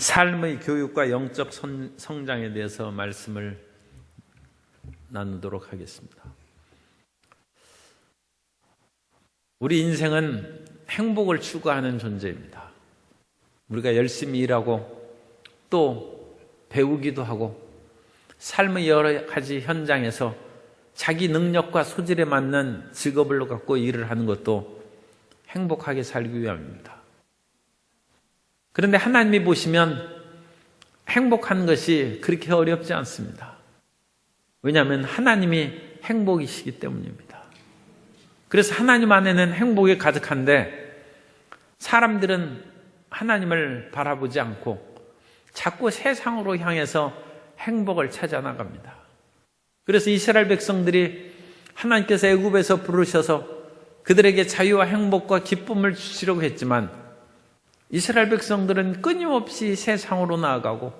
삶의 교육과 영적 성장에 대해서 말씀을 나누도록 하겠습니다. 우리 인생은 행복을 추구하는 존재입니다. 우리가 열심히 일하고 또 배우기도 하고 삶의 여러 가지 현장에서 자기 능력과 소질에 맞는 직업을 갖고 일을 하는 것도 행복하게 살기 위함입니다. 그런데 하나님이 보시면 행복한 것이 그렇게 어렵지 않습니다. 왜냐하면 하나님이 행복이시기 때문입니다. 그래서 하나님 안에는 행복이 가득한데 사람들은 하나님을 바라보지 않고 자꾸 세상으로 향해서 행복을 찾아 나갑니다. 그래서 이스라엘 백성들이 하나님께서 애굽에서 부르셔서 그들에게 자유와 행복과 기쁨을 주시려고 했지만 이스라엘 백성들은 끊임없이 세상으로 나아가고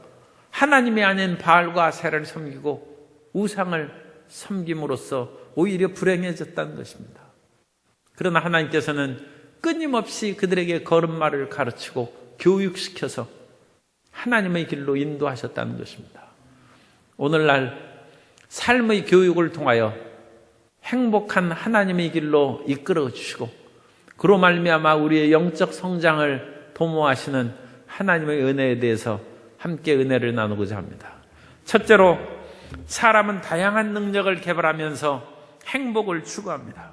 하나님이 아닌 바알과 아세라를 섬기고 우상을 섬김으로써 오히려 불행해졌다는 것입니다. 그러나 하나님께서는 끊임없이 그들에게 걸음마를 가르치고 교육시켜서 하나님의 길로 인도하셨다는 것입니다. 오늘날 삶의 교육을 통하여 행복한 하나님의 길로 이끌어 주시고 그로 말미암아 우리의 영적 성장을 도모하시는 하나님의 은혜에 대해서 함께 은혜를 나누고자 합니다. 첫째로 사람은 다양한 능력을 개발하면서 행복을 추구합니다.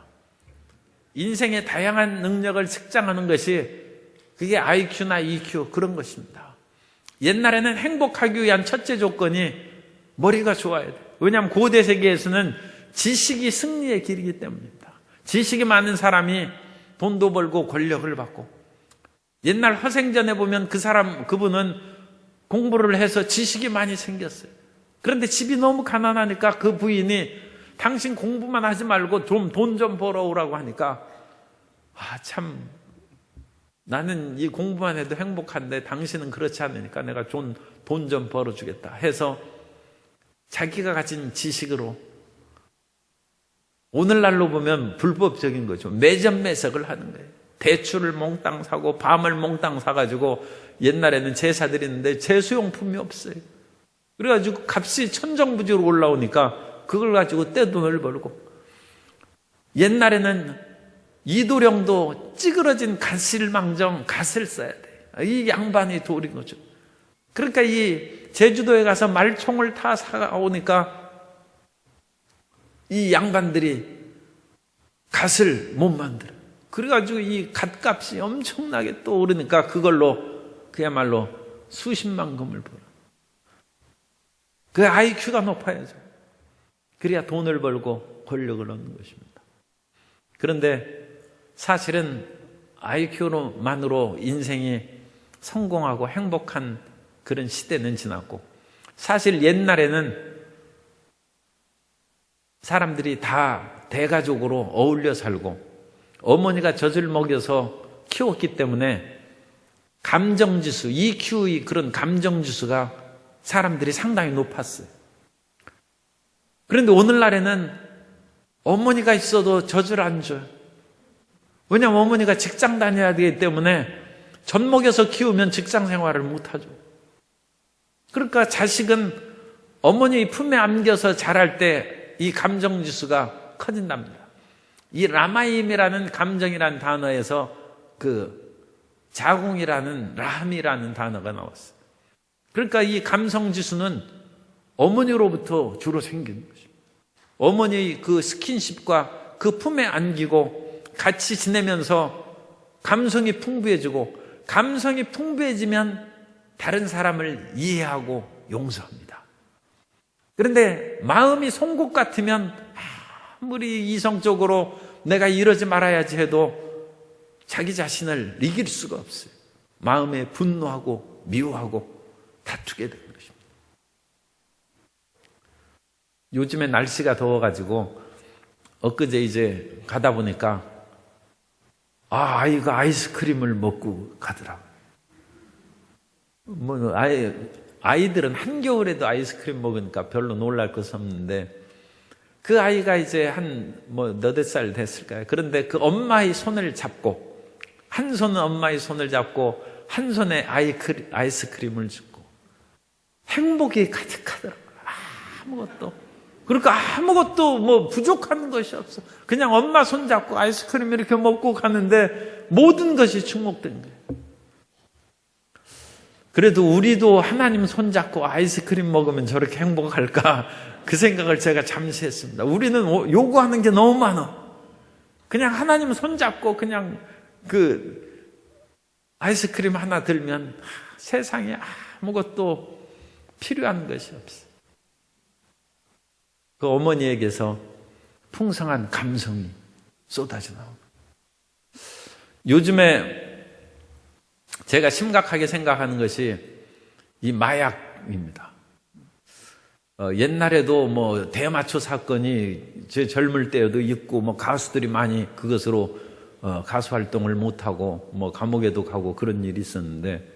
인생의 다양한 능력을 측정하는 것이 그게 IQ나 EQ 그런 것입니다. 옛날에는 행복하기 위한 첫째 조건이 머리가 좋아야 돼요. 왜냐하면 고대 세계에서는 지식이 승리의 길이기 때문입니다. 지식이 많은 사람이 돈도 벌고 권력을 받고 옛날 화생전에 보면 그분은 공부를 해서 지식이 많이 생겼어요. 그런데 집이 너무 가난하니까 그 부인이 당신 공부만 하지 말고 돈 좀 벌어오라고 하니까 참 나는 이 공부만 해도 행복한데 당신은 그렇지 않으니까 내가 돈 좀 벌어주겠다 해서 자기가 가진 지식으로 오늘날로 보면 불법적인 거죠. 매점 매석을 하는 거예요. 대추를 몽땅 사고 밤을 몽땅 사가지고 옛날에는 제사 드리는데 제수용품이 없어요. 그래가지고 값이 천정부지로 올라오니까 그걸 가지고 떼돈을 벌고 옛날에는 이도령도 찌그러진 갓실망정 갓을 써야 돼. 이 양반이 돌인 거죠. 그러니까 이 제주도에 가서 말총을 타 사오니까 이 양반들이 갓을 못 만들어. 그래가지고 이 갓값이 엄청나게 또 오르니까 그걸로 그야말로 수십만 금을 벌어. 그 IQ가 높아야죠. 그래야 돈을 벌고 권력을 얻는 것입니다. 그런데 사실은 IQ로만으로 인생이 성공하고 행복한 그런 시대는 지났고 사실 옛날에는 사람들이 다 대가족으로 어울려 살고 어머니가 젖을 먹여서 키웠기 때문에 감정지수, EQ의 그런 감정지수가 사람들이 상당히 높았어요. 그런데 오늘날에는 어머니가 있어도 젖을 안 줘요. 왜냐하면 어머니가 직장 다녀야 되기 때문에 젖 먹여서 키우면 직장 생활을 못하죠. 그러니까 자식은 어머니 품에 안겨서 자랄 때 이 감정지수가 커진답니다. 이 라마임이라는 감정이라는 단어에서 그 자궁이라는 라함이라는 단어가 나왔어요. 그러니까 이 감성지수는 어머니로부터 주로 생기는 것입니다. 어머니의 그 스킨십과 그 품에 안기고 같이 지내면서 감성이 풍부해지고 감성이 풍부해지면 다른 사람을 이해하고 용서합니다. 그런데 마음이 송곳 같으면 아무리 이성적으로 내가 이러지 말아야지 해도 자기 자신을 이길 수가 없어요. 마음에 분노하고 미워하고 다투게 되는 것입니다. 요즘에 날씨가 더워가지고 엊그제 이제 가다 보니까 아이가 아이스크림을 먹고 가더라고요. 아이들은 한겨울에도 아이스크림 먹으니까 별로 놀랄 것이 없는데 그 아이가 이제 너댓 살 됐을까요? 그런데 그 엄마의 손을 잡고 한 손은 엄마의 손을 잡고 한 손에 아이스크림을 줍고 행복이 가득하더라고요. 아무것도. 그러니까 아무것도 뭐 부족한 것이 없어. 그냥 엄마 손잡고 아이스크림 이렇게 먹고 가는데 모든 것이 충족된 거예요. 그래도 우리도 하나님 손잡고 아이스크림 먹으면 저렇게 행복할까? 그 생각을 제가 잠시 했습니다. 우리는 요구하는 게 너무 많아. 그냥 하나님 손잡고 그냥 그 아이스크림 하나 들면 세상에 아무것도 필요한 것이 없어. 그 어머니에게서 풍성한 감성이 쏟아져 나옵니다. 요즘에 제가 심각하게 생각하는 것이 이 마약입니다. 옛날에도 뭐 대마초 사건이 제 젊을 때에도 있고 뭐 가수들이 많이 그것으로 가수 활동을 못하고 뭐 감옥에도 가고 그런 일이 있었는데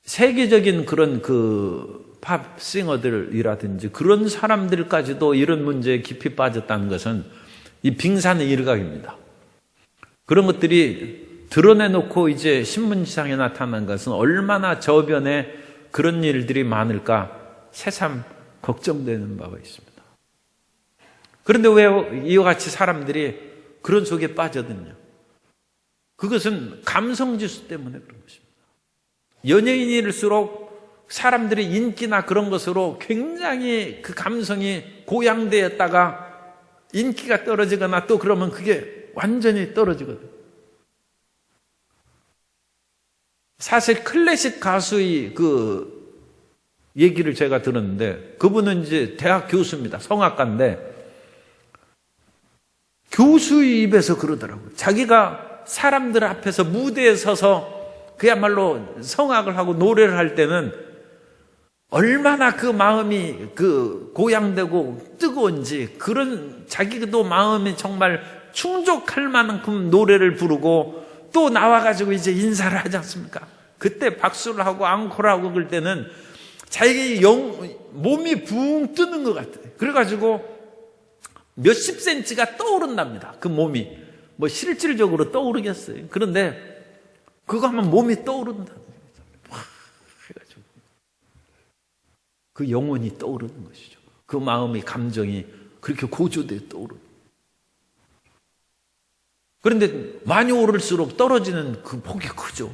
세계적인 그런 그 팝 싱어들이라든지 그런 사람들까지도 이런 문제에 깊이 빠졌다는 것은 이 빙산의 일각입니다. 그런 것들이 드러내놓고 이제 신문지상에 나타난 것은 얼마나 저변에 그런 일들이 많을까 새삼 걱정되는 바가 있습니다. 그런데 왜 이와 같이 사람들이 그런 속에 빠져드냐? 그것은 감성지수 때문에 그런 것입니다. 연예인일수록 사람들의 인기나 그런 것으로 굉장히 그 감성이 고양되었다가 인기가 떨어지거나 또 그러면 그게 완전히 떨어지거든요. 사실 클래식 가수의 그 얘기를 제가 들었는데 그분은 이제 대학 교수입니다. 성악가인데 교수의 입에서 그러더라고요. 자기가 사람들 앞에서 무대에 서서 그야말로 성악을 하고 노래를 할 때는 얼마나 그 마음이 그 고양되고 뜨거운지 그런 자기도 마음이 정말 충족할 만큼 노래를 부르고 또 나와가지고 이제 인사를 하지 않습니까? 그때 박수를 하고 앙코를 하고 그럴 때는 자기 몸이 붕 뜨는 것 같아요. 그래가지고 몇십 센치가 떠오른답니다. 그 몸이. 뭐 실질적으로 떠오르겠어요. 그런데 그거 하면 몸이 떠오른다. 해가지고 그 영혼이 떠오르는 것이죠. 그 마음의 감정이 그렇게 고조되어 떠오르는. 그런데 많이 오를수록 떨어지는 그 폭이 크죠.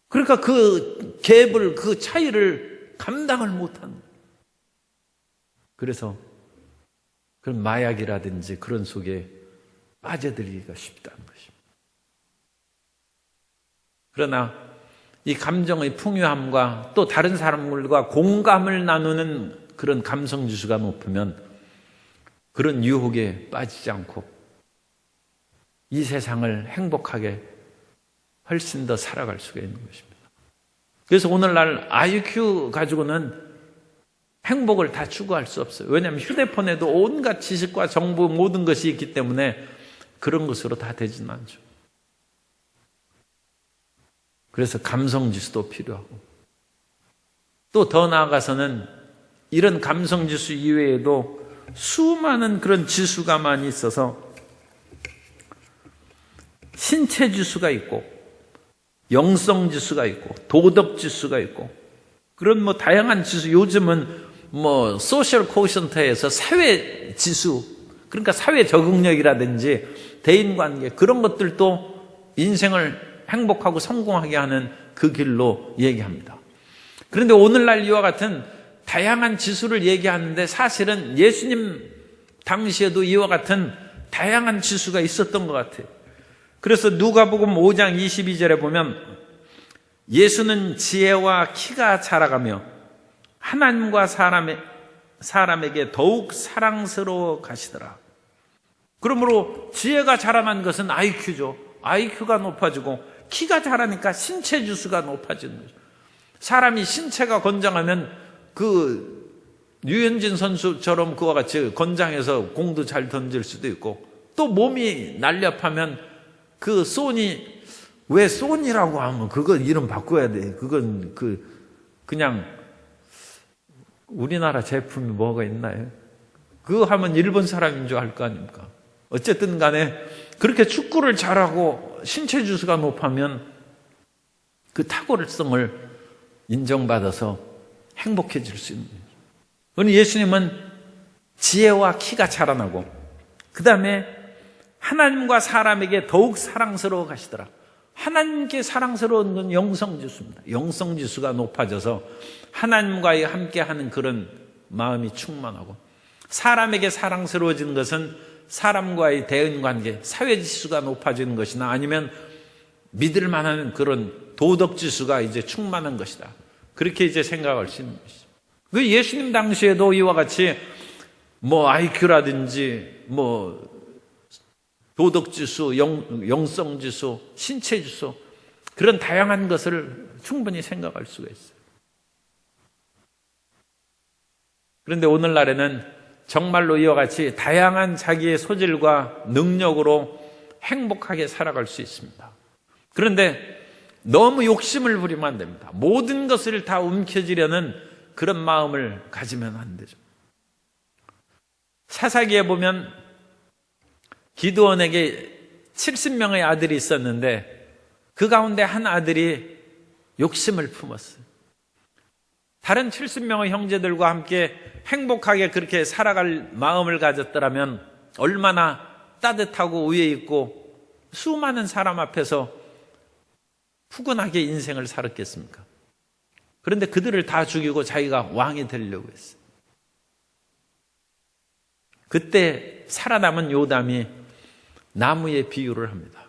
그러니까 그 갭을, 그 차이를 감당을 못하는. 그래서 그런 마약이라든지 그런 속에 빠져들기가 쉽다는 것입니다. 그러나 이 감정의 풍요함과 또 다른 사람들과 공감을 나누는 그런 감성 지수가 높으면 그런 유혹에 빠지지 않고 이 세상을 행복하게 훨씬 더 살아갈 수가 있는 것입니다. 그래서 오늘날 IQ 가지고는 행복을 다 추구할 수 없어요. 왜냐하면 휴대폰에도 온갖 지식과 정보 모든 것이 있기 때문에 그런 것으로 다 되지는 않죠. 그래서 감성지수도 필요하고 또 더 나아가서는 이런 감성지수 이외에도 수많은 그런 지수가 많이 있어서 신체지수가 있고 영성지수가 있고 도덕지수가 있고 그런 뭐 다양한 지수, 요즘은 뭐 소셜 코션트에서 사회지수, 그러니까 사회 적응력이라든지 대인관계 그런 것들도 인생을 행복하고 성공하게 하는 그 길로 얘기합니다. 그런데 오늘날 이와 같은 다양한 지수를 얘기하는데 사실은 예수님 당시에도 이와 같은 다양한 지수가 있었던 것 같아요. 그래서 누가복음 5장 22절에 보면 예수는 지혜와 키가 자라가며 하나님과 사람에게 더욱 사랑스러워 가시더라. 그러므로 지혜가 자라난 것은 IQ죠. IQ가 높아지고 키가 자라니까 신체 지수가 높아지는 거죠. 사람이 신체가 건장하면 그 류현진 선수처럼 그와 같이 건장해서 공도 잘 던질 수도 있고 또 몸이 날렵하면 그 소니, 왜 소니라고 하면 그건 이름 바꿔야 돼. 그건 그냥 우리나라 제품이 뭐가 있나요? 그거 하면 일본 사람인 줄 알 거 아닙니까? 어쨌든 간에 그렇게 축구를 잘하고 신체 지수가 높으면 그 탁월성을 인정받아서 행복해질 수 있는 거예요. 그런데 예수님은 지혜와 키가 자라나고 그 다음에 하나님과 사람에게 더욱 사랑스러워 가시더라. 하나님께 사랑스러운 건 영성지수입니다. 영성지수가 높아져서 하나님과 함께하는 그런 마음이 충만하고, 사람에게 사랑스러워지는 것은 사람과의 대응관계, 사회지수가 높아지는 것이나 아니면 믿을 만한 그런 도덕지수가 이제 충만한 것이다. 그렇게 이제 생각할 수 있는 것이죠. 그 예수님 당시에도 이와 같이 IQ라든지 도덕지수, 영성지수, 신체지수, 그런 다양한 것을 충분히 생각할 수가 있어요. 그런데 오늘날에는 정말로 이와 같이 다양한 자기의 소질과 능력으로 행복하게 살아갈 수 있습니다. 그런데 너무 욕심을 부리면 안 됩니다. 모든 것을 다 움켜쥐려는 그런 마음을 가지면 안 되죠. 사사기에 보면 기드온에게 70명의 아들이 있었는데 그 가운데 한 아들이 욕심을 품었어요. 다른 70명의 형제들과 함께 행복하게 그렇게 살아갈 마음을 가졌더라면 얼마나 따뜻하고 우애 있고 수많은 사람 앞에서 푸근하게 인생을 살았겠습니까? 그런데 그들을 다 죽이고 자기가 왕이 되려고 했어요. 그때 살아남은 요담이 나무의 비유를 합니다.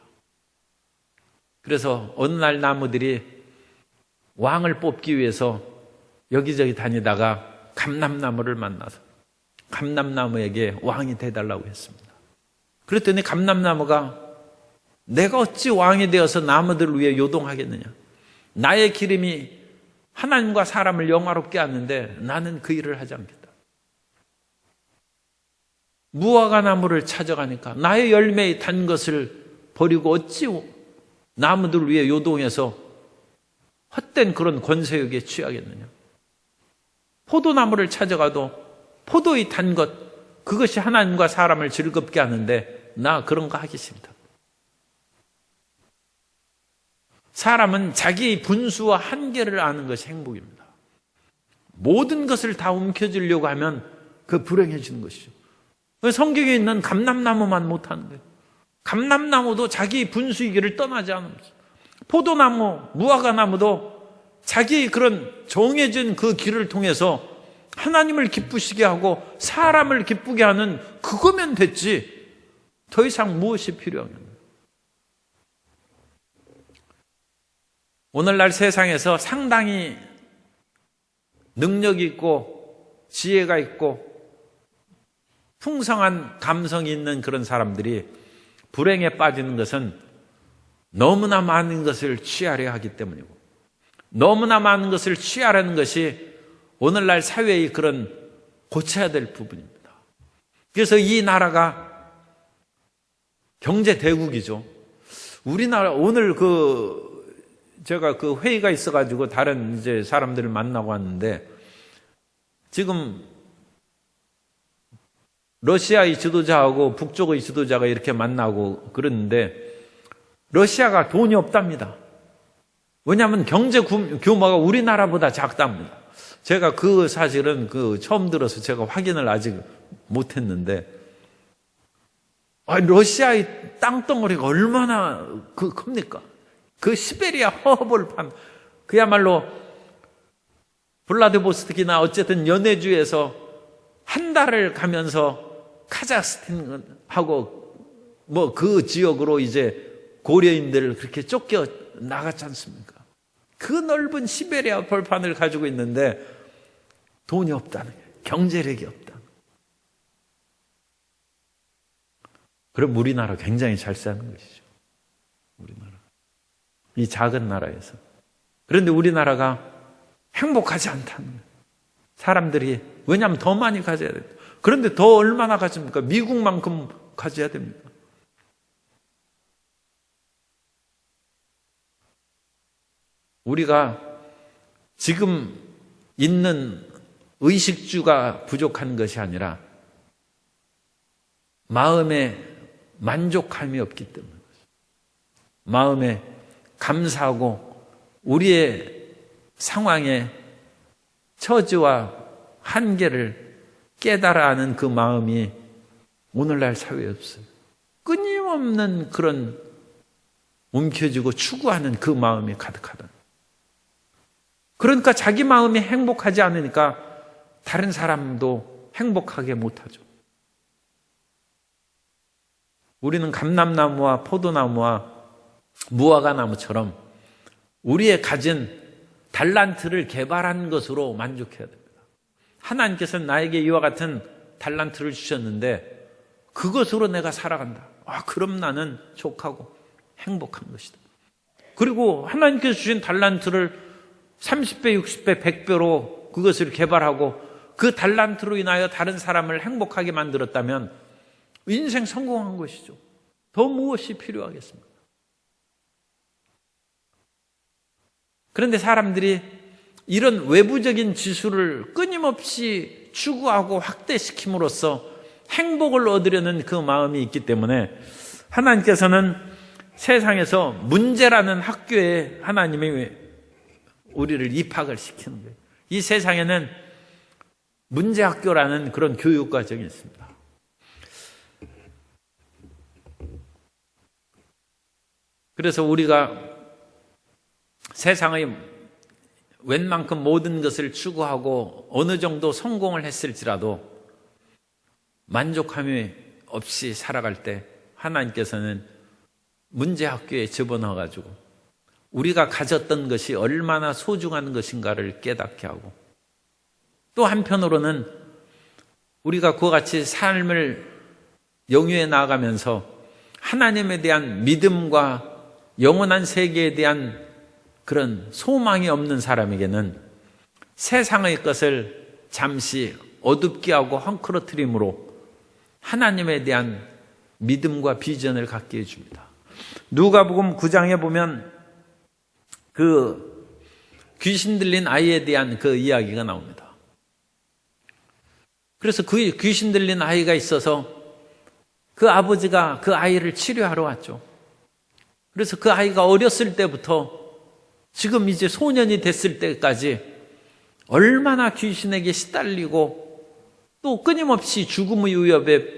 그래서 어느 날 나무들이 왕을 뽑기 위해서 여기저기 다니다가 감람나무를 만나서 감람나무에게 왕이 돼달라고 했습니다. 그랬더니 감람나무가 내가 어찌 왕이 되어서 나무들을 위해 요동하겠느냐? 나의 기름이 하나님과 사람을 영화롭게 하는데 나는 그 일을 하지 않겠다. 무화과 나무를 찾아가니까 나의 열매에 단 것을 버리고 어찌 나무들을 위해 요동해서 헛된 그런 권세욕에 취하겠느냐? 포도나무를 찾아가도 포도의 단 것, 그것이 하나님과 사람을 즐겁게 하는데 나 그런 거 하기 싫다. 사람은 자기의 분수와 한계를 아는 것이 행복입니다. 모든 것을 다 움켜쥐려고 하면 그 불행해지는 것이죠. 성경에 있는 감람나무만 못하는 거예요. 감람나무도 자기 분수의 길을 떠나지 않은 거죠. 포도나무, 무화과나무도 자기의 그런 정해진 그 길을 통해서 하나님을 기쁘시게 하고 사람을 기쁘게 하는 그거면 됐지 더 이상 무엇이 필요하냐. 오늘날 세상에서 상당히 능력이 있고 지혜가 있고 풍성한 감성이 있는 그런 사람들이 불행에 빠지는 것은 너무나 많은 것을 취하려 하기 때문이고, 너무나 많은 것을 취하려는 것이 오늘날 사회의 그런 고쳐야 될 부분입니다. 그래서 이 나라가 경제 대국이죠. 우리나라 오늘 제가 회의가 있어가지고 다른 이제 사람들을 만나고 왔는데 지금 러시아의 지도자하고 북쪽의 지도자가 이렇게 만나고 그러는데 러시아가 돈이 없답니다. 왜냐하면 경제 규모가 우리나라보다 작답니다. 제가 그 사실은 처음 들어서 제가 확인을 아직 못했는데 러시아의 땅덩어리가 얼마나 큽니까? 그 시베리아 허벌판 그야말로 블라디보스토크나 어쨌든 연해주에서 한 달을 가면서 카자흐스탄하고 그 지역으로 이제 고려인들을 그렇게 쫓겨 나갔지 않습니까? 그 넓은 시베리아 벌판을 가지고 있는데 돈이 없다는 거예요. 경제력이 없다. 그럼 우리나라 굉장히 잘 사는 것이죠. 우리나라. 이 작은 나라에서. 그런데 우리나라가 행복하지 않다는 거예요. 사람들이. 왜냐하면 더 많이 가져야 돼요. 그런데 더 얼마나 가집니까? 미국만큼 가져야 됩니까? 우리가 지금 있는 의식주가 부족한 것이 아니라 마음에 만족함이 없기 때문에 마음에 감사하고 우리의 상황의 처지와 한계를 깨달아 하는 그 마음이 오늘날 사회에 없어요. 끊임없는 그런 움켜쥐고 추구하는 그 마음이 가득하다. 그러니까 자기 마음이 행복하지 않으니까 다른 사람도 행복하게 못하죠. 우리는 감람나무와 포도나무와 무화과나무처럼 우리의 가진 달란트를 개발한 것으로 만족해야 됩니다. 하나님께서는 나에게 이와 같은 달란트를 주셨는데 그것으로 내가 살아간다. 그럼 나는 족하고 행복한 것이다. 그리고 하나님께서 주신 달란트를 30배, 60배, 100배로 그것을 개발하고 그 달란트로 인하여 다른 사람을 행복하게 만들었다면 인생 성공한 것이죠. 더 무엇이 필요하겠습니까? 그런데 사람들이 이런 외부적인 지수를 끊임없이 추구하고 확대시킴으로써 행복을 얻으려는 그 마음이 있기 때문에 하나님께서는 세상에서 문제라는 학교에 하나님이 우리를 입학을 시키는 거예요. 이 세상에는 문제학교라는 그런 교육과정이 있습니다. 그래서 우리가 세상의 웬만큼 모든 것을 추구하고 어느 정도 성공을 했을지라도 만족함이 없이 살아갈 때 하나님께서는 문제학교에 집어넣어가지고 우리가 가졌던 것이 얼마나 소중한 것인가를 깨닫게 하고 또 한편으로는 우리가 그와 같이 삶을 영위해 나아가면서 하나님에 대한 믿음과 영원한 세계에 대한 그런 소망이 없는 사람에게는 세상의 것을 잠시 어둡게 하고 헝클어뜨림으로 하나님에 대한 믿음과 비전을 갖게 해줍니다. 누가복음 9장에 보면 그 귀신 들린 아이에 대한 그 이야기가 나옵니다. 그래서 그 귀신 들린 아이가 있어서 그 아버지가 그 아이를 치료하러 왔죠. 그래서 그 아이가 어렸을 때부터 지금 이제 소년이 됐을 때까지 얼마나 귀신에게 시달리고 또 끊임없이 죽음의 위협에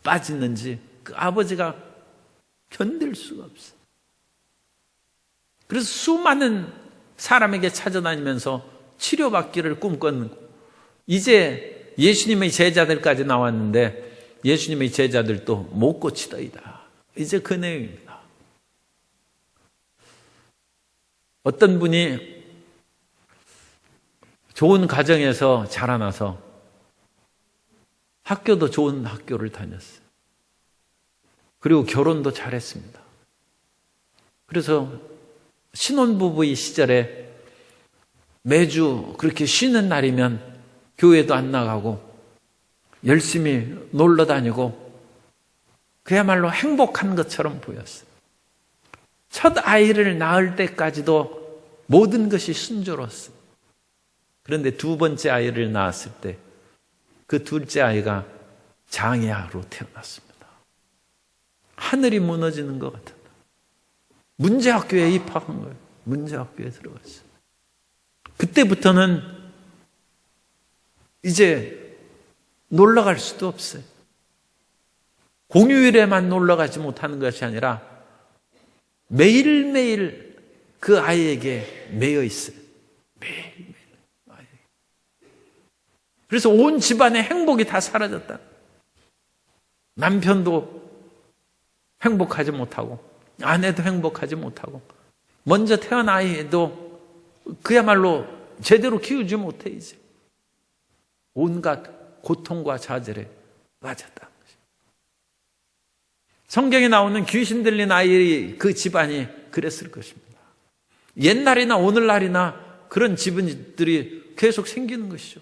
빠지는지 그 아버지가 견딜 수가 없어요. 그래서 수많은 사람에게 찾아다니면서 치료받기를 꿈꿨는 이제 예수님의 제자들까지 나왔는데 예수님의 제자들도 못 고치더이다. 이제 그 내용입니다. 어떤 분이 좋은 가정에서 자라나서 학교도 좋은 학교를 다녔어요. 그리고 결혼도 잘했습니다. 그래서 신혼부부의 시절에 매주 그렇게 쉬는 날이면 교회도 안 나가고 열심히 놀러 다니고 그야말로 행복한 것처럼 보였어요. 첫 아이를 낳을 때까지도 모든 것이 순조로웠어요. 그런데 두 번째 아이를 낳았을 때 그 둘째 아이가 장애아로 태어났습니다. 하늘이 무너지는 것 같았다. 문제학교에 입학한 거예요. 문제학교에 들어갔어요. 그때부터는 이제 놀러 갈 수도 없어요. 공휴일에만 놀러 가지 못하는 것이 아니라 매일매일 그 아이에게 매여 있어요. 매일매일 아이에게. 그래서 온 집안의 행복이 다 사라졌다. 남편도 행복하지 못하고 아내도 행복하지 못하고 먼저 태어난 아이도 그야말로 제대로 키우지 못해 이제. 온갖 고통과 좌절에 빠졌다. 성경에 나오는 귀신 들린 아이의 그 집안이 그랬을 것입니다. 옛날이나 오늘날이나 그런 집안들이 계속 생기는 것이죠.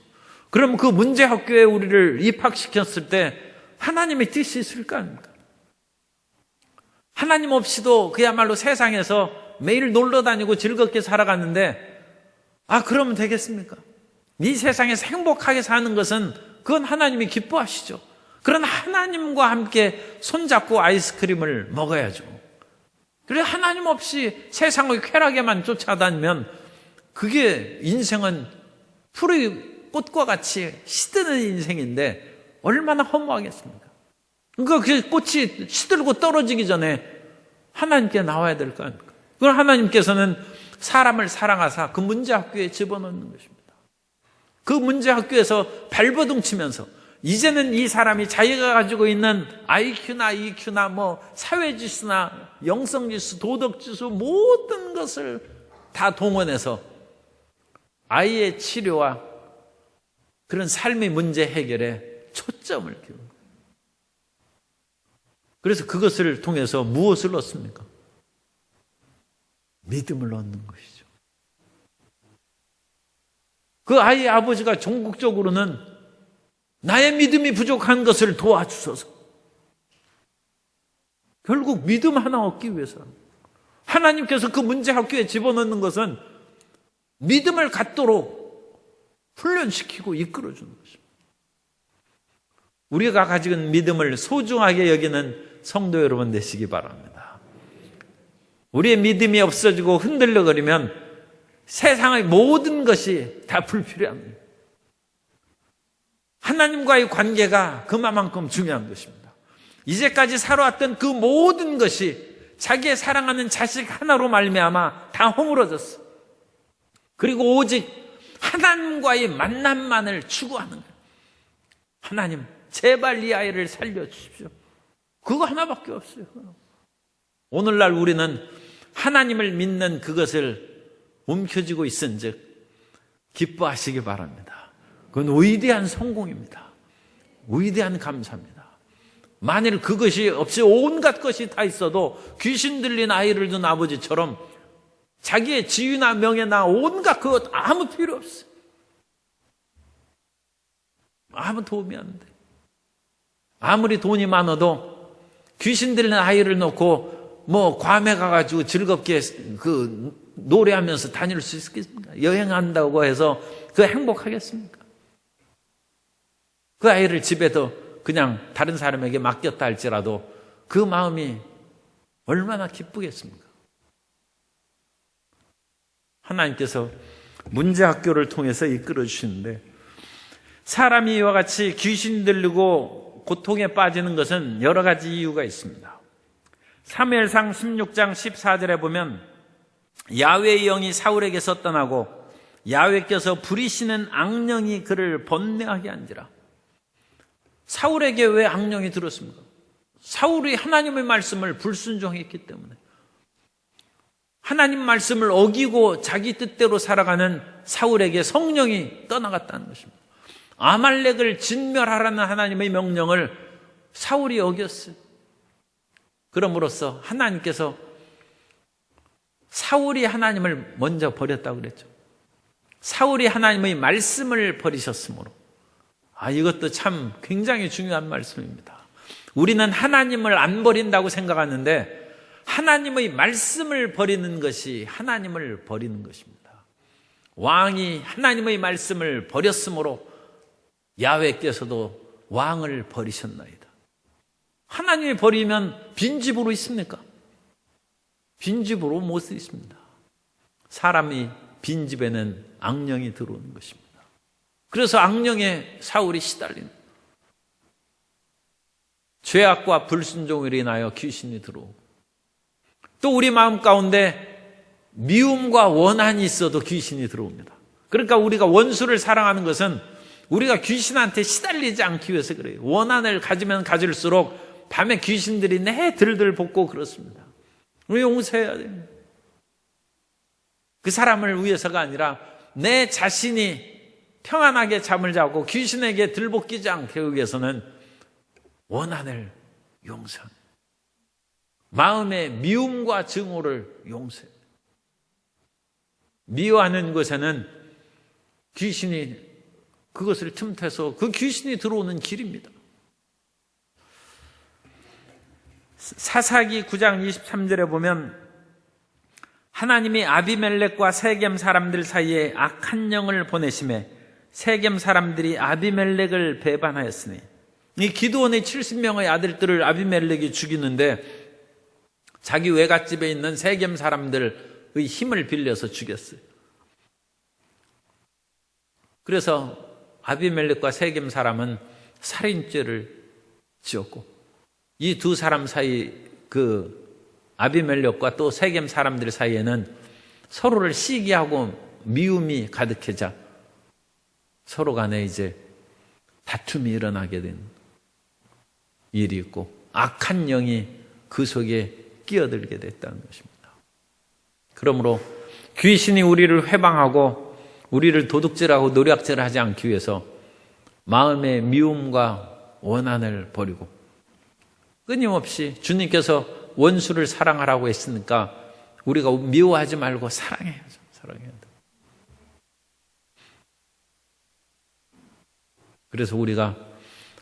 그럼 그 문제학교에 우리를 입학시켰을 때 하나님의 뜻이 있을까 합니까? 하나님 없이도 그야말로 세상에서 매일 놀러 다니고 즐겁게 살아갔는데 그러면 되겠습니까? 이 세상에서 행복하게 사는 것은 그건 하나님이 기뻐하시죠. 그런 하나님과 함께 손잡고 아이스크림을 먹어야죠. 그래 하나님 없이 세상의 쾌락에만 쫓아다니면 그게 인생은 풀의 꽃과 같이 시드는 인생인데 얼마나 허무하겠습니까? 그러니까 그 꽃이 시들고 떨어지기 전에 하나님께 나와야 될 거 아닙니까? 그럼 하나님께서는 사람을 사랑하사 그 문제학교에 집어넣는 것입니다. 그 문제학교에서 발버둥 치면서 이제는 이 사람이 자기가 가지고 있는 IQ나 EQ나 사회지수나 영성지수, 도덕지수 모든 것을 다 동원해서 아이의 치료와 그런 삶의 문제 해결에 초점을 기울인 거예요. 그래서 그것을 통해서 무엇을 얻습니까? 믿음을 얻는 것이죠. 그 아이의 아버지가 전국적으로는 나의 믿음이 부족한 것을 도와주소서. 결국 믿음 하나 얻기 위해서 하나님께서 그 문제 학교에 집어넣는 것은 믿음을 갖도록 훈련시키고 이끌어주는 것입니다. 우리가 가지고 있는 믿음을 소중하게 여기는 성도 여러분 되시기 바랍니다. 우리의 믿음이 없어지고 흔들려거리면 세상의 모든 것이 다 불필요합니다. 하나님과의 관계가 그만큼 중요한 것입니다. 이제까지 살아왔던 그 모든 것이 자기의 사랑하는 자식 하나로 말미암아 다 허물어졌어. 그리고 오직 하나님과의 만남만을 추구하는 거예요. 하나님, 제발 이 아이를 살려주십시오. 그거 하나밖에 없어요. 오늘날 우리는 하나님을 믿는 그것을 움켜쥐고 있은즉 기뻐하시기 바랍니다. 그건 위대한 성공입니다. 위대한 감사입니다. 만일 그것이 없이 온갖 것이 다 있어도 귀신 들린 아이를 둔 아버지처럼 자기의 지위나 명예나 온갖 그것 아무 필요 없어요. 아무 도움이 안 돼. 아무리 돈이 많아도 귀신 들린 아이를 놓고 괌에 가가지고 즐겁게 노래하면서 다닐 수 있겠습니까? 여행한다고 해서 그 행복하겠습니까? 그 아이를 집에도 그냥 다른 사람에게 맡겼다 할지라도 그 마음이 얼마나 기쁘겠습니까? 하나님께서 문제학교를 통해서 이끌어 주시는데 사람이 이와 같이 귀신 들리고 고통에 빠지는 것은 여러 가지 이유가 있습니다. 사무엘상 16장 14절에 보면 야훼의 영이 사울에게서 떠나고 야훼께서 부리시는 악령이 그를 번뇌하게 한지라. 사울에게 왜 악령이 들었습니까? 사울이 하나님의 말씀을 불순종했기 때문에 하나님 말씀을 어기고 자기 뜻대로 살아가는 사울에게 성령이 떠나갔다는 것입니다. 아말렉을 진멸하라는 하나님의 명령을 사울이 어겼어요. 그럼으로써 하나님께서 사울이 하나님을 먼저 버렸다고 그랬죠. 사울이 하나님의 말씀을 버리셨으므로 이것도 참 굉장히 중요한 말씀입니다. 우리는 하나님을 안 버린다고 생각하는데 하나님의 말씀을 버리는 것이 하나님을 버리는 것입니다. 왕이 하나님의 말씀을 버렸으므로 야훼께서도 왕을 버리셨나이다. 하나님이 버리면 빈집으로 있습니까? 빈집으로 못 있습니다. 사람이 빈집에는 악령이 들어오는 것입니다. 그래서 악령에 사울이 시달린 죄악과 불순종으로 인하여 귀신이 들어오고 또 우리 마음 가운데 미움과 원한이 있어도 귀신이 들어옵니다. 그러니까 우리가 원수를 사랑하는 것은 우리가 귀신한테 시달리지 않기 위해서 그래요. 원한을 가지면 가질수록 밤에 귀신들이 내 들들 볶고 그렇습니다. 우리 용서해야 됩니다. 그 사람을 위해서가 아니라 내 자신이 평안하게 잠을 자고 귀신에게 들볶이지 않기 위해서는 원한을 용서합니다. 마음의 미움과 증오를 용서해요. 미워하는 것에는 귀신이 그것을 틈타서 그 귀신이 들어오는 길입니다. 사사기 9장 23절에 보면 하나님이 아비멜렉과 세겜 사람들 사이에 악한 영을 보내심에 세겜 사람들이 아비멜렉을 배반하였으니 이 기드온의 70명의 아들들을 아비멜렉이 죽이는데 자기 외갓집에 있는 세겜 사람들의 힘을 빌려서 죽였어요. 그래서 아비멜렉과 세겜 사람은 살인죄를 지었고, 이 두 사람 사이, 아비멜렉과 또 세겜 사람들 사이에는 서로를 시기하고 미움이 가득해져 서로 간에 이제 다툼이 일어나게 된 일이 있고, 악한 영이 그 속에 끼어들게 됐다는 것입니다. 그러므로 귀신이 우리를 회방하고 우리를 도둑질하고 노략질하지 않기 위해서 마음의 미움과 원한을 버리고, 끊임없이 주님께서 원수를 사랑하라고 했으니까 우리가 미워하지 말고 사랑해야죠. 사랑해야 돼. 그래서 우리가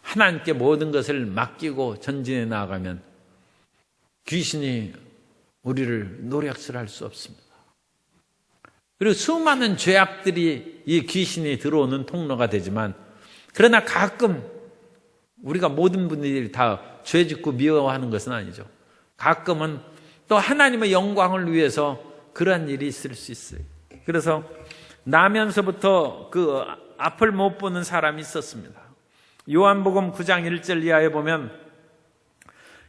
하나님께 모든 것을 맡기고 전진해 나아가면 귀신이 우리를 노략질할 수 없습니다. 그리고 수많은 죄악들이 이 귀신이 들어오는 통로가 되지만, 그러나 가끔 우리가 모든 분들이 다 죄 짓고 미워하는 것은 아니죠. 가끔은 또 하나님의 영광을 위해서 그러한 일이 있을 수 있어요. 그래서 나면서부터 그 앞을 못 보는 사람이 있었습니다. 요한복음 9장 1절 이하에 보면,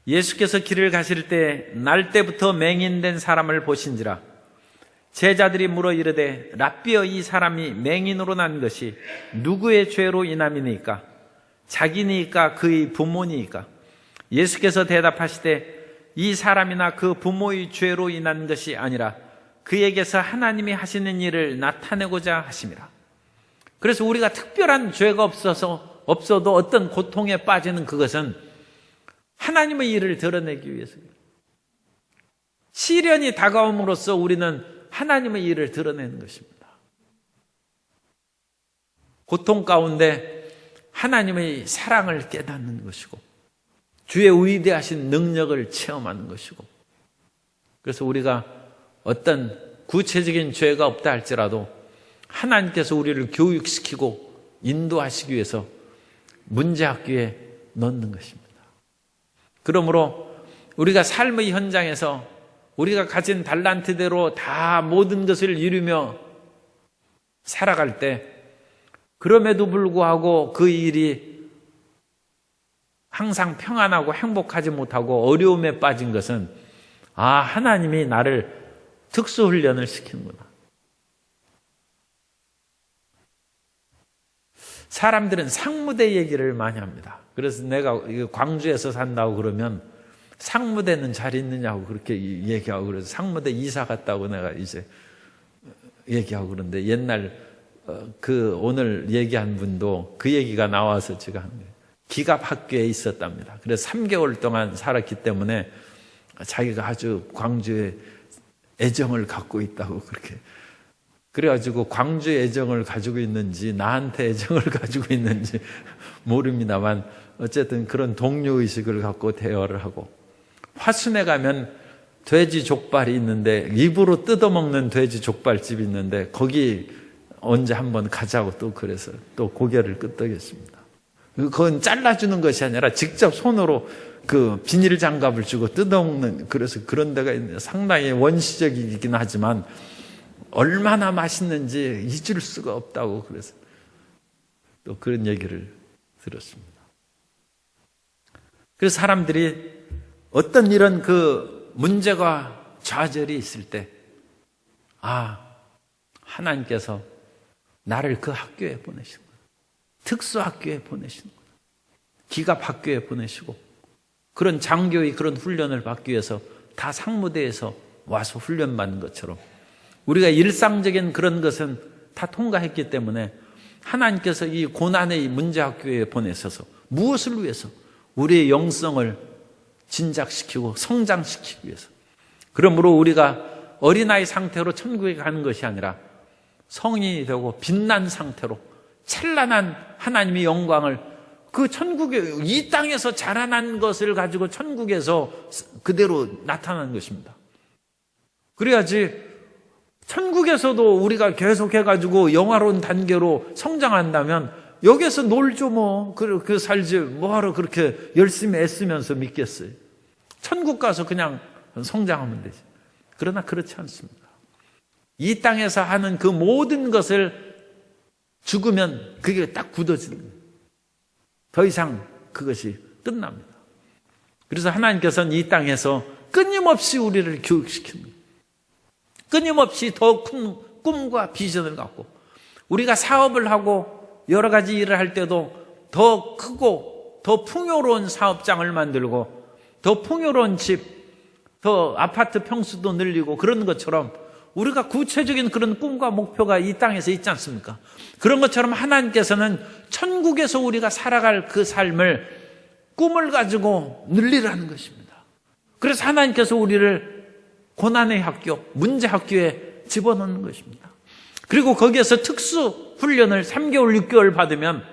예수께서 길을 가실 때 날 때부터 맹인된 사람을 보신지라. 제자들이 물어 이르되, 랍비여, 이 사람이 맹인으로 난 것이 누구의 죄로 인함이니까? 자기니까 그의 부모니까? 예수께서 대답하시되, 이 사람이나 그 부모의 죄로 인한 것이 아니라 그에게서 하나님이 하시는 일을 나타내고자 하심이라. 그래서 우리가 특별한 죄가 없어도 어떤 고통에 빠지는 그것은 하나님의 일을 드러내기 위해서예요. 시련이 다가옴으로써 우리는 하나님의 일을 드러내는 것입니다. 고통 가운데 하나님의 사랑을 깨닫는 것이고, 주의 위대하신 능력을 체험하는 것이고, 그래서 우리가 어떤 구체적인 죄가 없다 할지라도 하나님께서 우리를 교육시키고 인도하시기 위해서 문제학교에 넣는 것입니다. 그러므로 우리가 삶의 현장에서 우리가 가진 달란트대로 다 모든 것을 이루며 살아갈 때, 그럼에도 불구하고 그 일이 항상 평안하고 행복하지 못하고 어려움에 빠진 것은, 하나님이 나를 특수훈련을 시키는구나. 사람들은 상무대 얘기를 많이 합니다. 그래서 내가 광주에서 산다고 그러면 상무대는 잘 있느냐고 그렇게 얘기하고, 그래서 상무대 이사 갔다고 내가 이제 얘기하고 그러는데, 옛날 오늘 얘기한 분도 그 얘기가 나와서 제가 한 거예요. 기갑학교에 있었답니다. 그래서 3개월 동안 살았기 때문에 자기가 아주 광주에 애정을 갖고 있다고 그렇게. 그래가지고 광주에 애정을 가지고 있는지 나한테 애정을 가지고 있는지 모릅니다만, 어쨌든 그런 동료의식을 갖고 대화를 하고, 화순에 가면 돼지 족발이 있는데, 입으로 뜯어먹는 돼지 족발집이 있는데 거기 언제 한번 가자고 또 그래서 또 고개를 끄덕였습니다. 그건 잘라주는 것이 아니라 직접 손으로 그 비닐 장갑을 주고 뜯어먹는, 그래서 그런 데가 있는데 상당히 원시적이긴 하지만 얼마나 맛있는지 잊을 수가 없다고, 그래서 또 그런 얘기를 들었습니다. 그래서 사람들이 어떤 이런 그 문제가 좌절이 있을 때, 하나님께서 나를 그 학교에 보내신 거예요. 특수학교에 보내신 거예요. 기갑학교에 보내시고, 그런 장교의 그런 훈련을 받기 위해서 다 상무대에서 와서 훈련받는 것처럼 우리가 일상적인 그런 것은 다 통과했기 때문에 하나님께서 이 고난의 문제학교에 보내셔서 무엇을 위해서? 우리의 영성을 진작시키고 성장시키기 위해서. 그러므로 우리가 어린아이 상태로 천국에 가는 것이 아니라 성인이 되고 빛난 상태로 찬란한 하나님의 영광을, 그 천국에, 이 땅에서 자라난 것을 가지고 천국에서 그대로 나타나는 것입니다. 그래야지 천국에서도 우리가 계속해가지고 영화로운 단계로 성장한다면 여기서 놀죠 뭐. 살지 뭐하러 그렇게 열심히 애쓰면서 믿겠어요. 천국 가서 그냥 성장하면 되지. 그러나 그렇지 않습니다. 이 땅에서 하는 그 모든 것을 죽으면 그게 딱 굳어지는 거예요. 더 이상 그것이 끝납니다. 그래서 하나님께서는 이 땅에서 끊임없이 우리를 교육시키는 거예요. 끊임없이 더 큰 꿈과 비전을 갖고, 우리가 사업을 하고 여러 가지 일을 할 때도 더 크고 더 풍요로운 사업장을 만들고 더 풍요로운 집, 더 아파트 평수도 늘리고 그런 것처럼 우리가 구체적인 그런 꿈과 목표가 이 땅에서 있지 않습니까? 그런 것처럼 하나님께서는 천국에서 우리가 살아갈 그 삶을, 꿈을 가지고 늘리라는 것입니다. 그래서 하나님께서 우리를 고난의 학교, 문제 학교에 집어넣는 것입니다. 그리고 거기에서 특수 훈련을 3개월, 6개월 받으면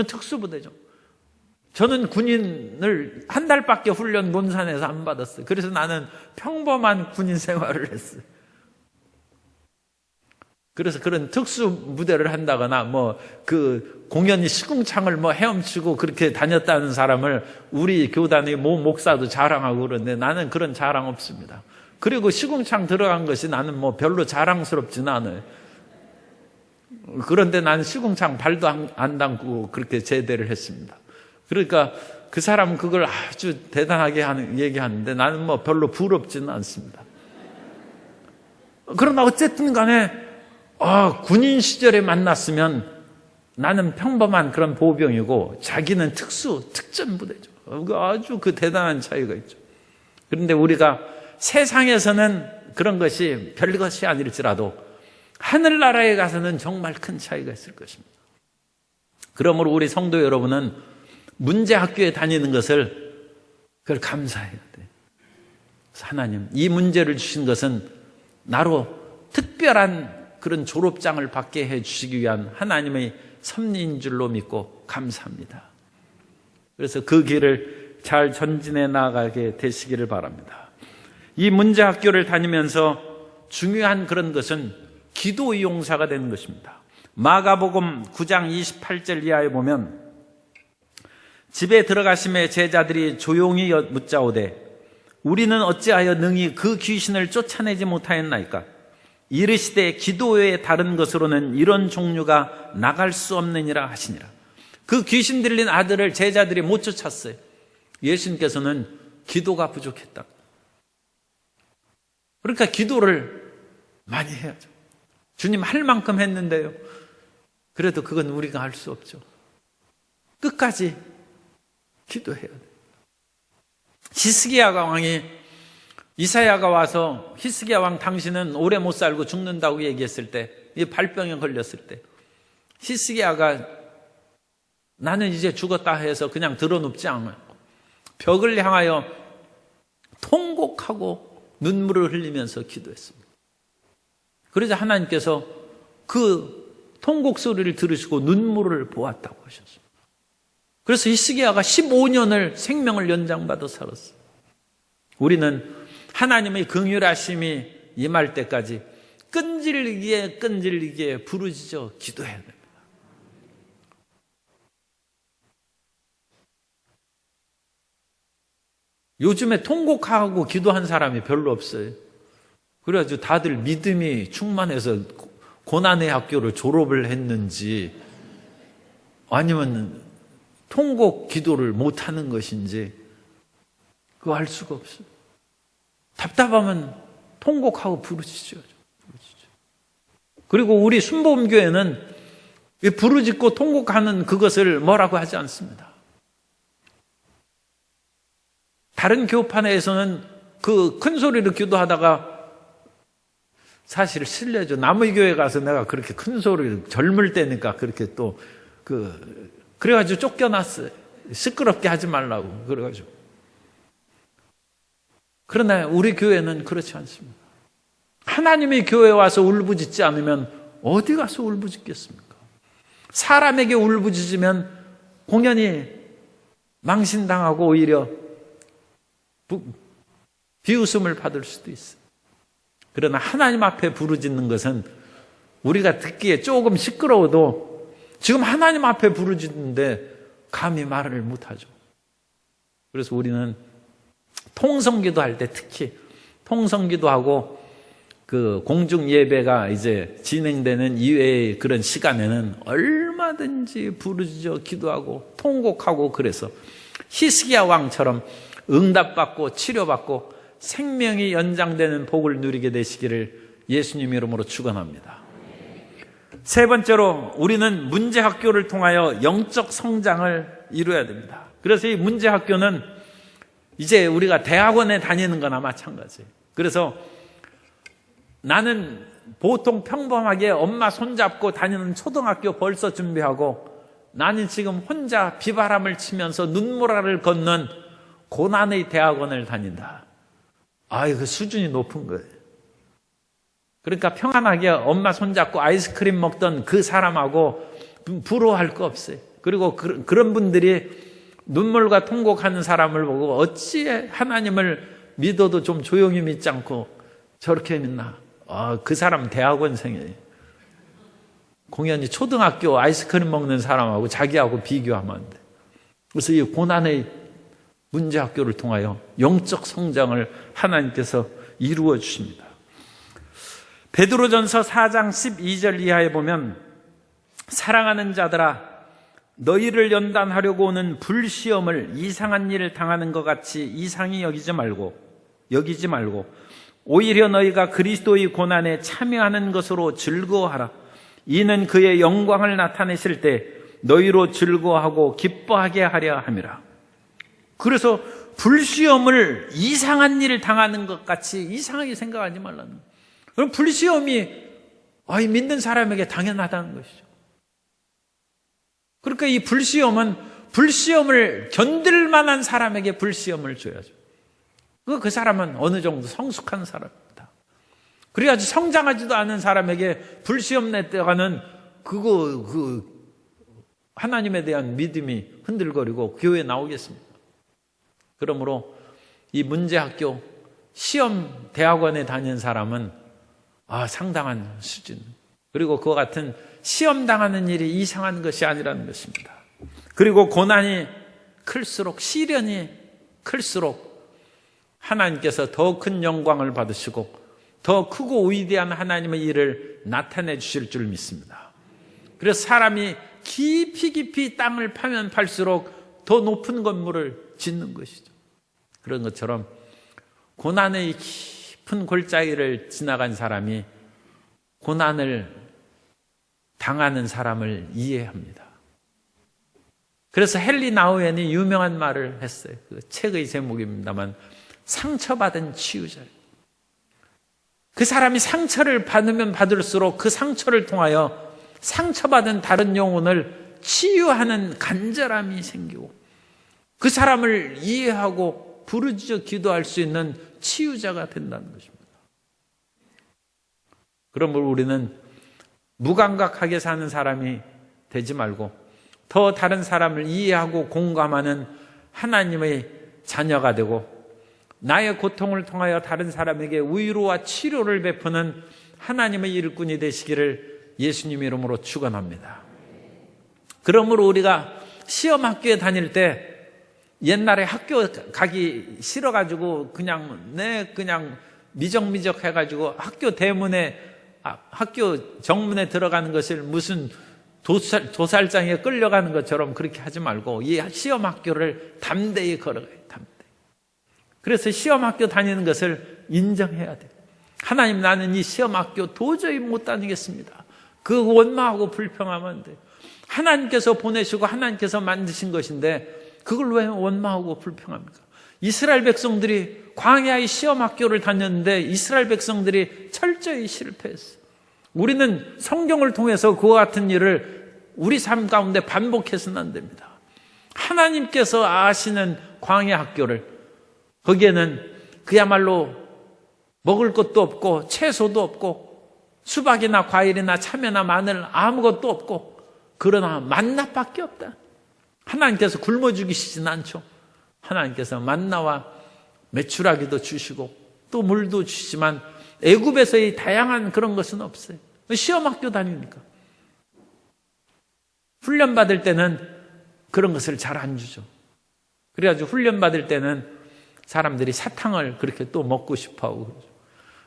특수부대죠. 저는 군인을 한 달밖에 훈련 논산에서 안 받았어요. 그래서 나는 평범한 군인 생활을 했어요. 그래서 그런 특수부대를 한다거나 그 공연히 시궁창을 헤엄치고 그렇게 다녔다는 사람을 우리 교단의 모 목사도 자랑하고 그러는데 나는 그런 자랑 없습니다. 그리고 시궁창 들어간 것이 나는 별로 자랑스럽지는 않아요. 그런데 나는 시궁창 발도 안 담고 그렇게 제대를 했습니다. 그러니까 그 사람은 그걸 아주 대단하게 얘기하는데 나는 별로 부럽지는 않습니다. 그러나 어쨌든 간에 군인 시절에 만났으면 나는 평범한 그런 보병이고 자기는 특전부대죠. 아주 그 대단한 차이가 있죠. 그런데 우리가 세상에서는 그런 것이 별것이 아닐지라도 하늘나라에 가서는 정말 큰 차이가 있을 것입니다. 그러므로 우리 성도 여러분은 문제 학교에 다니는 것을 그걸 감사해야 돼요. 하나님, 이 문제를 주신 것은 나로 특별한 그런 졸업장을 받게 해주시기 위한 하나님의 섭리인 줄로 믿고 감사합니다. 그래서 그 길을 잘 전진해 나가게 되시기를 바랍니다. 이 문제 학교를 다니면서 중요한 그런 것은 기도의 용사가 되는 것입니다. 마가복음 9장 28절 이하에 보면 집에 들어가심에 제자들이 조용히 묻자오되 우리는 어찌하여 능히 그 귀신을 쫓아내지 못하였나이까? 이르시되 기도 외에 다른 것으로는 이런 종류가 나갈 수 없느니라 하시니라. 그 귀신 들린 아들을 제자들이 못 쫓았어요. 예수님께서는 기도가 부족했다. 그러니까 기도를 많이 해야죠. 주님 할 만큼 했는데요. 그래도 그건 우리가 할 수 없죠. 끝까지 기도해야 돼요. 히스기야 왕이 이사야가 와서 히스기야 왕 당신은 오래 못 살고 죽는다고 얘기했을 때, 이 발병에 걸렸을 때 히스기야가 나는 이제 죽었다 해서 그냥 드러눕지 않아요. 벽을 향하여 통곡하고 눈물을 흘리면서 기도했습니다. 그러자 하나님께서 그 통곡 소리를 들으시고 눈물을 보았다고 하셨습니다. 그래서 히스기야가 15년을 생명을 연장받아 살았어요. 우리는 하나님의 긍휼하심이 임할 때까지 끈질기게 부르짖어 기도해야 됩니다. 요즘에 통곡하고 기도한 사람이 별로 없어요. 그래가지고 다들 믿음이 충만해서 고난의 학교를 졸업을 했는지 아니면 통곡 기도를 못하는 것인지 그거 알 수가 없어요. 답답하면 통곡하고 부르짖죠. 그리고 우리 순복음교회는 부르짖고 통곡하는 그것을 뭐라고 하지 않습니다. 다른 교판에서는 그 큰 소리로 기도하다가 사실 실례죠. 남의 교회 가서 내가 그렇게 큰 소리를 젊을 때니까 그렇게 또 그래가지고 쫓겨났어요. 시끄럽게 하지 말라고 그래가지고. 그러나 우리 교회는 그렇지 않습니다. 하나님의 교회에 와서 울부짖지 않으면 어디 가서 울부짖겠습니까? 사람에게 울부짖으면 공연히 망신당하고 오히려 비웃음을 받을 수도 있어요. 그러나 하나님 앞에 부르짖는 것은 우리가 듣기에 조금 시끄러워도 지금 하나님 앞에 부르짖는데 감히 말을 못하죠. 그래서 우리는 통성기도 할 때 특히 통성기도 하고 그 공중 예배가 이제 진행되는 이외의 그런 시간에는 얼마든지 부르짖어 기도하고 통곡하고, 그래서 히스기야 왕처럼 응답받고 치료받고 생명이 연장되는 복을 누리게 되시기를 예수님 이름으로 축원합니다. 세 번째로, 우리는 문제학교를 통하여 영적 성장을 이루어야 됩니다. 그래서 이 문제학교는 이제 우리가 대학원에 다니는 거나 마찬가지예요. 그래서 나는 보통 평범하게 엄마 손잡고 다니는 초등학교 벌써 준비하고, 나는 지금 혼자 비바람을 치면서 눈물알을 걷는 고난의 대학원을 다닌다. 그 수준이 높은 거예요. 그러니까 평안하게 엄마 손잡고 아이스크림 먹던 그 사람하고 부러워할 거 없어요. 그리고 그런 분들이 눈물과 통곡하는 사람을 보고 어찌 하나님을 믿어도 좀 조용히 믿지 않고 저렇게 믿나? 그 사람 대학원생이에요. 공연히 초등학교 아이스크림 먹는 사람하고 자기하고 비교하면 안 돼. 그래서 이 고난의 문제학교를 통하여 영적 성장을 하나님께서 이루어 주십니다. 베드로전서 4장 12절 이하에 보면, 사랑하는 자들아, 너희를 연단하려고 오는 불시험을 이상한 일을 당하는 것 같이 이상히 여기지 말고 오히려 너희가 그리스도의 고난에 참여하는 것으로 즐거워하라. 이는 그의 영광을 나타내실 때 너희로 즐거워하고 기뻐하게 하려 함이라. 그래서 불시험을 이상한 일을 당하는 것 같이 이상하게 생각하지 말라는 거예요. 그럼 불시험이 믿는 사람에게 당연하다는 것이죠. 그러니까 이 불시험은 불시험을 견딜 만한 사람에게 불시험을 줘야죠. 그 사람은 어느 정도 성숙한 사람입니다. 그래야지 성장하지도 않은 사람에게 불시험 냈다가는 하나님에 대한 믿음이 흔들거리고 교회에 나오겠습니다. 그러므로 이 문제학교 시험 대학원에 다니는 사람은 상당한 수준, 그리고 그와 같은 시험 당하는 일이 이상한 것이 아니라는 것입니다. 그리고 고난이 클수록, 시련이 클수록 하나님께서 더 큰 영광을 받으시고 더 크고 위대한 하나님의 일을 나타내 주실 줄 믿습니다. 그래서 사람이 깊이 땅을 파면 팔수록 더 높은 건물을 짓는 것이죠. 그런 것처럼 고난의 깊은 골짜기를 지나간 사람이 고난을 당하는 사람을 이해합니다. 그래서 헨리 나우엔이 유명한 말을 했어요. 그 책의 제목입니다만, 상처받은 치유자. 그 사람이 상처를 받으면 받을수록 그 상처를 통하여 상처받은 다른 영혼을 치유하는 간절함이 생기고, 그 사람을 이해하고 부르짖어 기도할 수 있는 치유자가 된다는 것입니다. 그러므로 우리는 무감각하게 사는 사람이 되지 말고 더 다른 사람을 이해하고 공감하는 하나님의 자녀가 되고, 나의 고통을 통하여 다른 사람에게 위로와 치료를 베푸는 하나님의 일꾼이 되시기를 예수님 이름으로 축원합니다. 그러므로 우리가 시험 학교에 다닐 때, 옛날에 학교 가기 싫어가지고 그냥 미적미적 해가지고 학교 대문에, 학교 정문에 들어가는 것을 무슨 도살장에 끌려가는 것처럼 그렇게 하지 말고 이 시험 학교를 담대히 걸어가요. 담대히. 그래서 시험 학교 다니는 것을 인정해야 돼요. 하나님, 나는 이 시험 학교 도저히 못 다니겠습니다. 그 원망하고 불평하면 안 돼요. 하나님께서 보내시고 하나님께서 만드신 것인데 그걸 왜 원망하고 불평합니까? 이스라엘 백성들이 광야의 시험 학교를 다녔는데 이스라엘 백성들이 철저히 실패했어요. 우리는 성경을 통해서 그와 같은 일을 우리 삶 가운데 반복해서는 안 됩니다. 하나님께서 아시는 광야 학교를, 거기에는 그야말로 먹을 것도 없고 채소도 없고 수박이나 과일이나 참외나 마늘 아무것도 없고, 그러나 만나밖에 없다. 하나님께서 굶어 죽이시진 않죠. 하나님께서 만나와 메추라기도 주시고 또 물도 주시지만 애굽에서의 다양한 그런 것은 없어요. 시험학교 다니니까. 훈련받을 때는 그런 것을 잘 안 주죠. 그래가지고 훈련받을 때는 사람들이 사탕을 그렇게 또 먹고 싶어 하고 그러죠.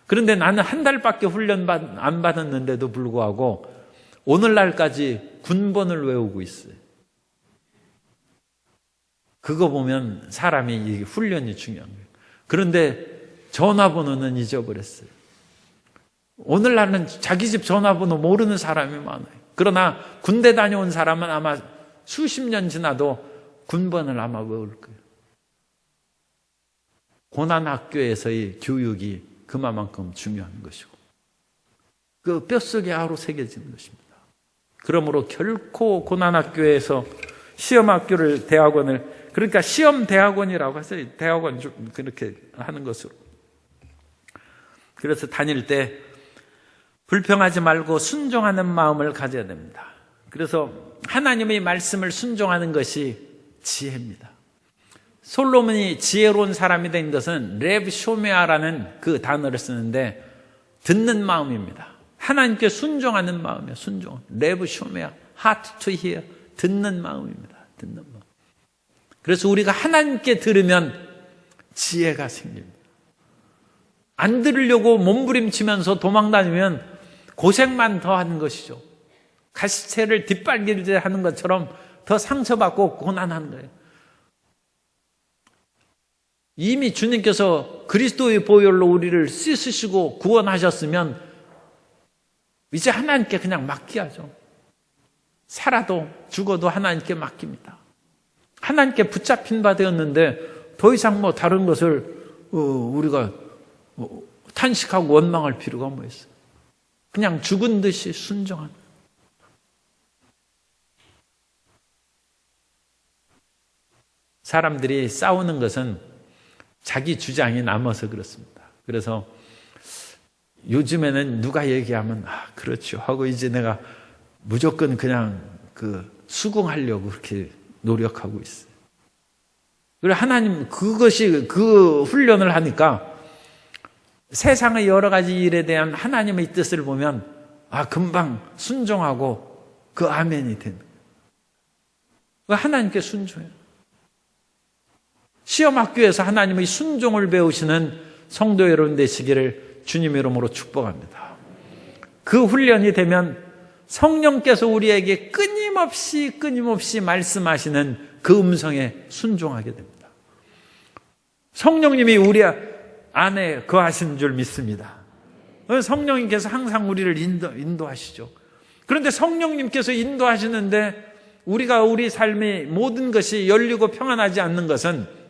그런데 나는 한 달밖에 훈련 안 받았는데도 불구하고 오늘날까지 군번을 외우고 있어요. 그거 보면 사람이 이 훈련이 중요한 거예요. 그런데 전화번호는 잊어버렸어요. 오늘날은 자기 집 전화번호 모르는 사람이 많아요. 그러나 군대 다녀온 사람은 아마 수십 년 지나도 군번을 아마 외울 거예요. 고난학교에서의 교육이 그만큼 중요한 것이고 그 뼛속에 아로 새겨지는 것입니다. 그러므로 결코 고난학교에서 시험학교를 대학원을 그러니까 시험 대학원이라고 하세요. 대학원 좀 그렇게 하는 것으로. 그래서 다닐 때 불평하지 말고 순종하는 마음을 가져야 됩니다. 그래서 하나님의 말씀을 순종하는 것이 지혜입니다. 솔로몬이 지혜로운 사람이 된 것은 렙쇼메아라는 그 단어를 쓰는데 듣는 마음입니다. 하나님께 순종하는 마음이에요. 순종. 렙쇼메아, heart to hear, 듣는 마음입니다. 듣는 마음. 그래서 우리가 하나님께 들으면 지혜가 생깁니다. 안 들으려고 몸부림치면서 도망다니면 고생만 더 하는 것이죠. 가시채를 뒷발길질 하는 것처럼 더 상처받고 고난하는 거예요. 이미 주님께서 그리스도의 보혈로 우리를 씻으시고 구원하셨으면 이제 하나님께 그냥 맡기야죠. 살아도 죽어도 하나님께 맡깁니다. 하나님께 붙잡힌 바 되었는데 더 이상 뭐 다른 것을 우리가 탄식하고 원망할 필요가 뭐 있어요. 그냥 죽은 듯이 순종하는. 사람들이 싸우는 것은 자기 주장이 남아서 그렇습니다. 그래서 요즘에는 누가 얘기하면 그렇죠 하고 이제 내가 무조건 그냥 수긍하려고 그렇게 노력하고 있어요. 그리고 하나님 그것이 그 훈련을 하니까 세상의 여러 가지 일에 대한 하나님의 뜻을 보면 금방 순종하고 그 아멘이 되는 거예요. 하나님께 순종해요. 시험학교에서 하나님의 순종을 배우시는 성도 여러분 되시기를 주님의 이름으로 축복합니다. 그 훈련이 되면 성령께서 우리에게 끊임없이 말씀하시는 그 음성에 순종하게 됩니다. 성령님이 우리 안에 거하시는 줄 믿습니다. 성령님께서 항상 우리를 인도하시죠. 그런데 성령님께서 인도하시는데 우리가 우리 삶의 모든 것이 열리고 평안하지 않는 것은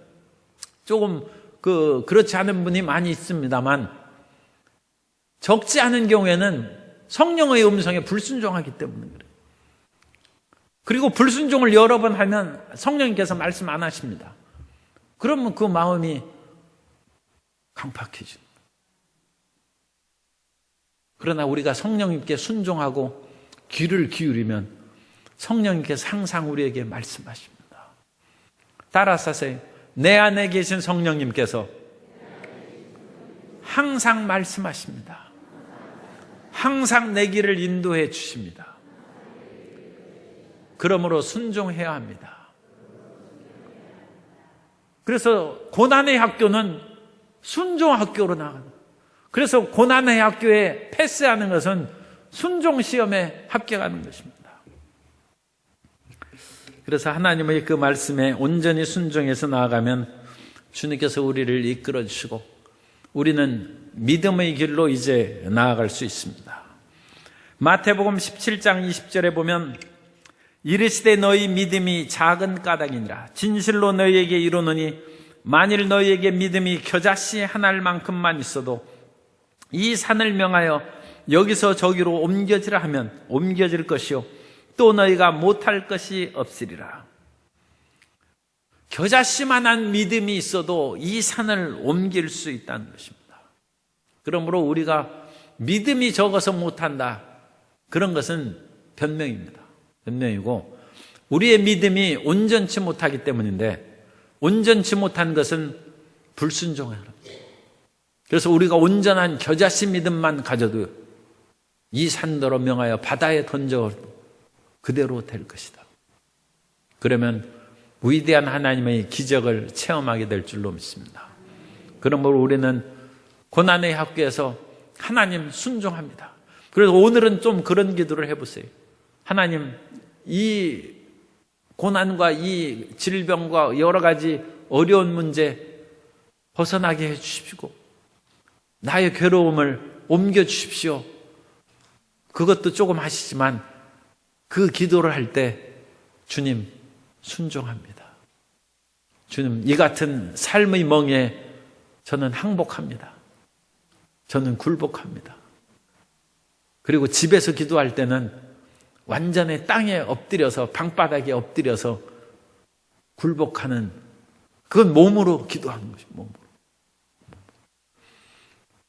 조금 그렇지 않은 분이 많이 있습니다만 적지 않은 경우에는 성령의 음성에 불순종하기 때문에 그래요. 그리고 불순종을 여러 번 하면 성령님께서 말씀 안 하십니다. 그러면 그 마음이 강팍해집니다. 그러나 우리가 성령님께 순종하고 귀를 기울이면 성령님께서 항상 우리에게 말씀하십니다. 따라서 하세요. 내 안에 계신 성령님께서 항상 말씀하십니다. 항상 내 길을 인도해 주십니다. 그러므로 순종해야 합니다. 그래서 고난의 학교는 순종 학교로 나가는. 그래서 고난의 학교에 패스하는 것은 순종 시험에 합격하는 것입니다. 그래서 하나님의 그 말씀에 온전히 순종해서 나아가면 주님께서 우리를 이끌어 주시고 우리는 믿음의 길로 이제 나아갈 수 있습니다. 마태복음 17장 20절에 보면 이르시되 너희 믿음이 작은 까닭이니라 진실로 너희에게 이르노니 만일 너희에게 믿음이 겨자씨 한 알만큼만 있어도 이 산을 명하여 여기서 저기로 옮겨지라 하면 옮겨질 것이요 또 너희가 못할 것이 없으리라. 겨자씨만한 믿음이 있어도 이 산을 옮길 수 있다는 것입니다. 그러므로 우리가 믿음이 적어서 못한다. 그런 것은 변명입니다. 변명이고 우리의 믿음이 온전치 못하기 때문인데 온전치 못한 것은 불순종이라. 그래서 우리가 온전한 겨자씨 믿음만 가져도 이 산더러 명하여 바다에 던져 그대로 될 것이다. 그러면 위대한 하나님의 기적을 체험하게 될 줄로 믿습니다. 그러므로 우리는 고난의 학교에서 하나님 순종합니다. 그래서 오늘은 좀 그런 기도를 해보세요. 하나님, 이 고난과 이 질병과 여러 가지 어려운 문제 벗어나게 해주십시오. 나의 괴로움을 옮겨주십시오. 그것도 조금 하시지만 그 기도를 할 때 주님 순종합니다. 주님, 이 같은 삶의 멍에 저는 항복합니다. 저는 굴복합니다. 그리고 집에서 기도할 때는 완전히 땅에 엎드려서 방바닥에 엎드려서 굴복하는, 그건 몸으로 기도하는 것입니다. 몸으로.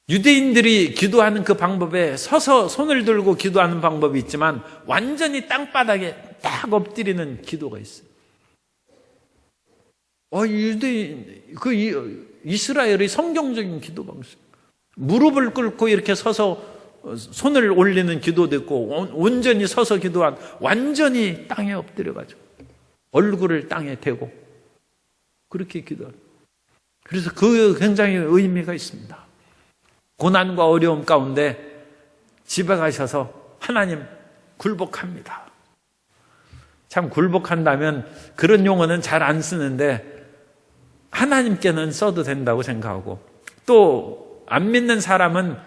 유대인들이 기도하는 그 방법에 서서 손을 들고 기도하는 방법이 있지만 완전히 땅바닥에 딱 엎드리는 기도가 있어요. 유대인, 이스라엘의 성경적인 기도 방식. 무릎을 꿇고 이렇게 서서 손을 올리는 기도도 있고, 온전히 서서 기도한, 완전히 땅에 엎드려가지고 얼굴을 땅에 대고 그렇게 기도합니다. 그래서 그 굉장히 의미가 있습니다. 고난과 어려움 가운데 집에 가셔서 하나님 굴복합니다. 참 굴복한다면 그런 용어는 잘 안 쓰는데 하나님께는 써도 된다고 생각하고, 또 안 믿는 사람은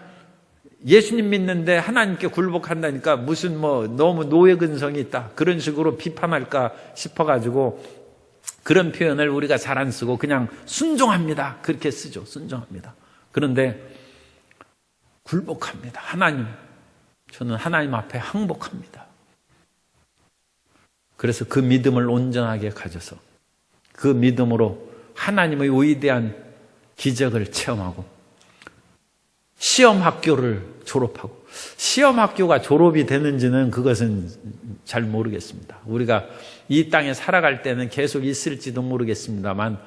예수님 믿는데 하나님께 굴복한다니까 무슨 너무 노예 근성이 있다 그런 식으로 비판할까 싶어가지고 그런 표현을 우리가 잘 안 쓰고 그냥 순종합니다 그렇게 쓰죠. 순종합니다. 그런데 굴복합니다. 하나님, 저는 하나님 앞에 항복합니다. 그래서 그 믿음을 온전하게 가져서 그 믿음으로 하나님의 위대한 기적을 체험하고 시험 학교를 졸업하고, 시험 학교가 졸업이 되는지는 그것은 잘 모르겠습니다. 우리가 이 땅에 살아갈 때는 계속 있을지도 모르겠습니다만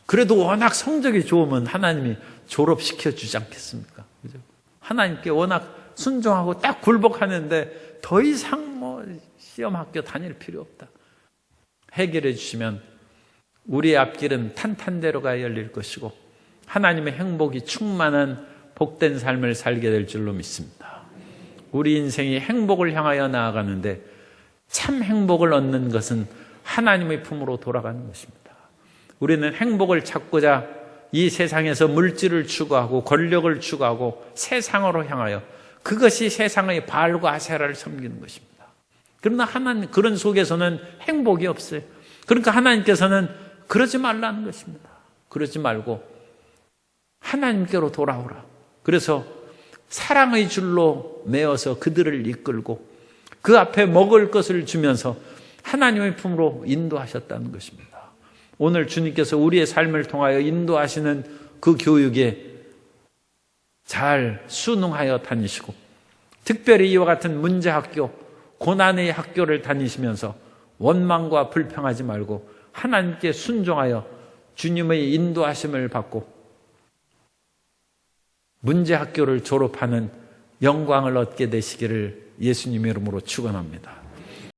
그래도 워낙 성적이 좋으면 하나님이 졸업시켜 주지 않겠습니까? 그죠? 하나님께 워낙 순종하고 딱 굴복하는데 더 이상 시험 학교 다닐 필요 없다 해결해 주시면 우리의 앞길은 탄탄대로가 열릴 것이고 하나님의 행복이 충만한 복된 삶을 살게 될 줄로 믿습니다. 우리 인생이 행복을 향하여 나아가는데 참 행복을 얻는 것은 하나님의 품으로 돌아가는 것입니다. 우리는 행복을 찾고자 이 세상에서 물질을 추구하고 권력을 추구하고 세상으로 향하여 그것이 세상의 바알과 아세라를 섬기는 것입니다. 그러나 하나님, 그런 속에서는 행복이 없어요. 그러니까 하나님께서는 그러지 말라는 것입니다. 그러지 말고 하나님께로 돌아오라. 그래서 사랑의 줄로 매어서 그들을 이끌고 그 앞에 먹을 것을 주면서 하나님의 품으로 인도하셨다는 것입니다. 오늘 주님께서 우리의 삶을 통하여 인도하시는 그 교육에 잘 순응하여 다니시고, 특별히 이와 같은 문제학교, 고난의 학교를 다니시면서 원망과 불평하지 말고 하나님께 순종하여 주님의 인도하심을 받고 문제학교를 졸업하는 영광을 얻게 되시기를 예수님의 이름으로 축원합니다.